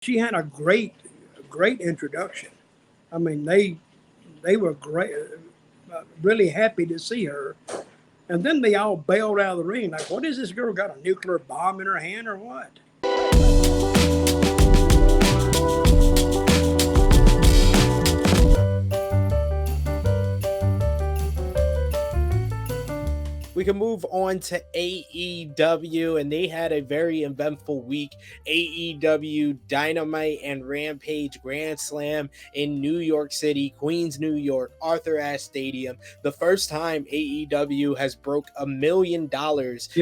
she had a great introduction. I mean, they were great, really happy to see her. And then they all bailed out of the ring. Like, what is this girl got a nuclear bomb in her hand or what? We can move on to AEW, and they had a very eventful week. AEW Dynamite and Rampage Grand Slam in New York City, Queens, New York, Arthur Ashe Stadium. The first time AEW has broke $1 million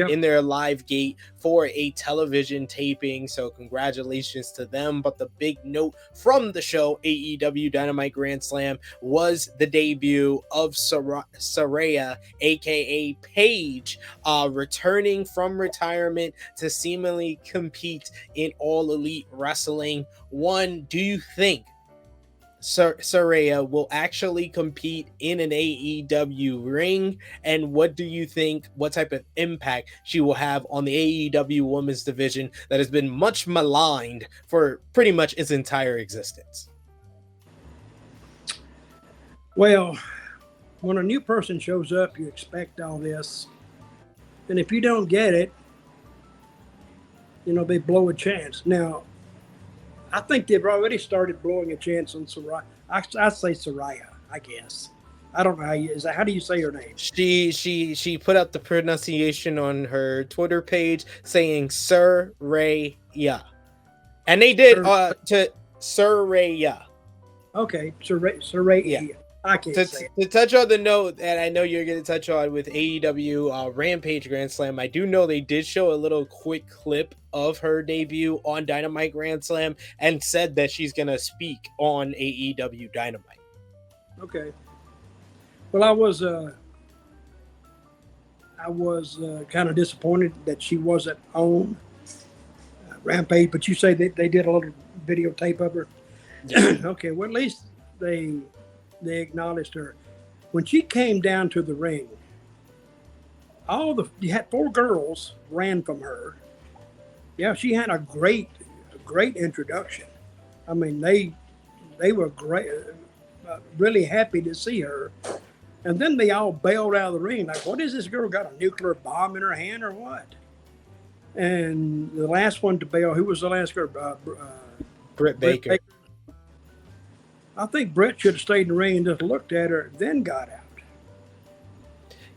in their live gate for a television taping. So congratulations to them. But the big note from the show, AEW Dynamite Grand Slam, was the debut of Saraya, aka Paige, returning from retirement to seemingly compete in All Elite Wrestling. One, do you think Saraya will actually compete in an AEW ring? And what do you think, what type of impact she will have on the AEW women's division that has been much maligned for pretty much its entire existence? Well, when a new person shows up, you expect all this. And if you don't get it, they blow a chance. Now, I think they've already started blowing a chance on Saraya. I say Saraya, I guess. I don't know how do you say her name? She put up the pronunciation on her Twitter page saying Saraya. And they did to Saraya. Okay, Saraya. Yeah. I can't say it. To touch on the note that I know you're going to touch on with AEW Rampage Grand Slam, I do know they did show a little quick clip of her debut on Dynamite Grand Slam and said that she's going to speak on AEW Dynamite. Okay. Well, I was kind of disappointed that she wasn't on Rampage, but you say that they did a little videotape of her. Yeah. Okay, well, at least they acknowledged her. When she came down to the ring, you had 4 girls ran from her. Yeah, she had a great introduction. I mean, they were great, really happy to see her. And then they all bailed out of the ring. Like, what is this girl got a nuclear bomb in her hand or what? And the last one to bail, who was the last girl? Britt Baker. I think Britt should have stayed in the ring and just looked at her, then got out.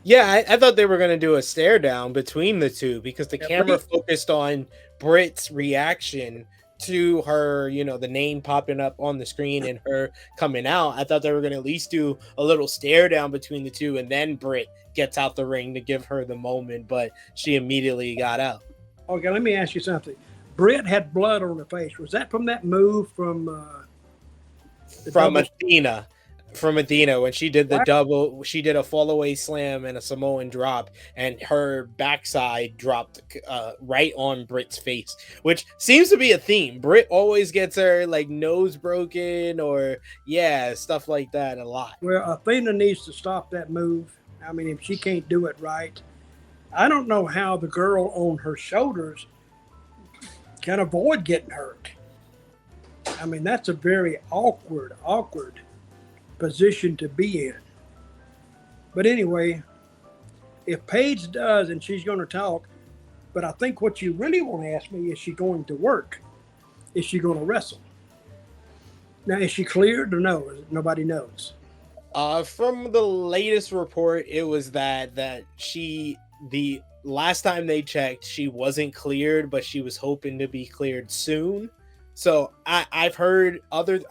Yeah, I thought they were going to do a stare down between the two because the camera focused on Britt's reaction to her, the name popping up on the screen and her coming out. I thought they were going to at least do a little stare down between the two, and then Britt gets out the ring to give her the moment, but she immediately got out. Okay, let me ask you something. Britt had blood on her face. Was that from that move from Athena? From Athena, when she did the double, she did a fall away slam and a Samoan drop, and her backside dropped right on Britt's face, which seems to be a theme. Britt always gets her nose broken or stuff like that a lot. Well, Athena needs to stop that move. I mean, if she can't do it right, I don't know how the girl on her shoulders can avoid getting hurt. I mean, that's a very awkward position to be in. But anyway, if Paige does, and she's going to talk, but I think what you really want to ask me, is she going to work? Is she going to wrestle? Now, is she cleared or no? Nobody knows. From the latest report, it was that the last time they checked, she wasn't cleared, but she was hoping to be cleared soon. So I've heard other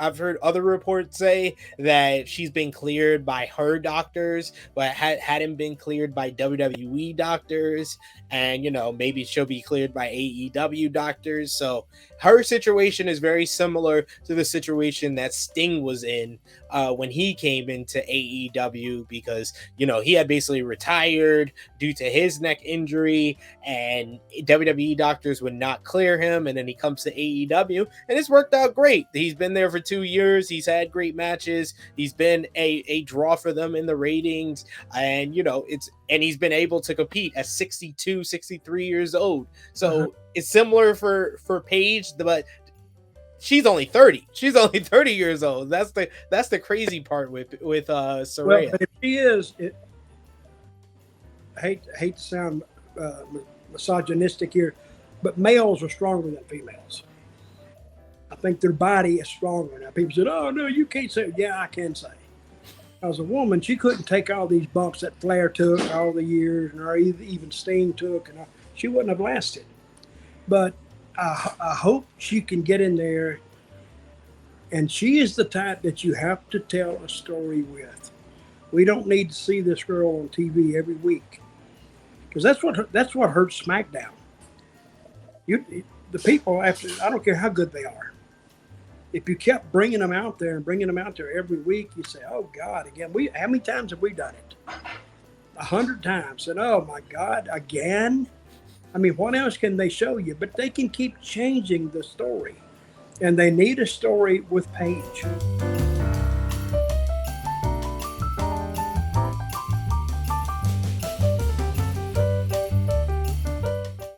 reports say that she's been cleared by her doctors, but hadn't been cleared by WWE doctors, and maybe she'll be cleared by AEW doctors. So her situation is very similar to the situation that Sting was in when he came into AEW, because he had basically retired due to his neck injury, and WWE doctors would not clear him, and then he comes to AEW. And it's worked out great. He's been there for 2 years. He's had great matches. He's been a draw for them in the ratings. And, he's been able to compete at 62, 63 years old. So it's similar for Paige, but she's only 30. She's only 30 years old. That's the crazy part with Saraya. Well, but if she is, I hate to sound misogynistic here, but males are stronger than females. I think their body is stronger. Now, people said, "Oh no, you can't say." Yeah, I can say. As a woman, she couldn't take all these bumps that Flair took all the years, or even Sting took, and she wouldn't have lasted. But I hope she can get in there, and she is the type that you have to tell a story with. We don't need to see this girl on TV every week, because that's what hurts SmackDown. The people, after, I don't care how good they are, if you kept bringing them out there every week, you say, "Oh God, again." How many times have we done it? 100 times. And oh my God, again. I mean, what else can they show you? But they can keep changing the story, and they need a story with Paige.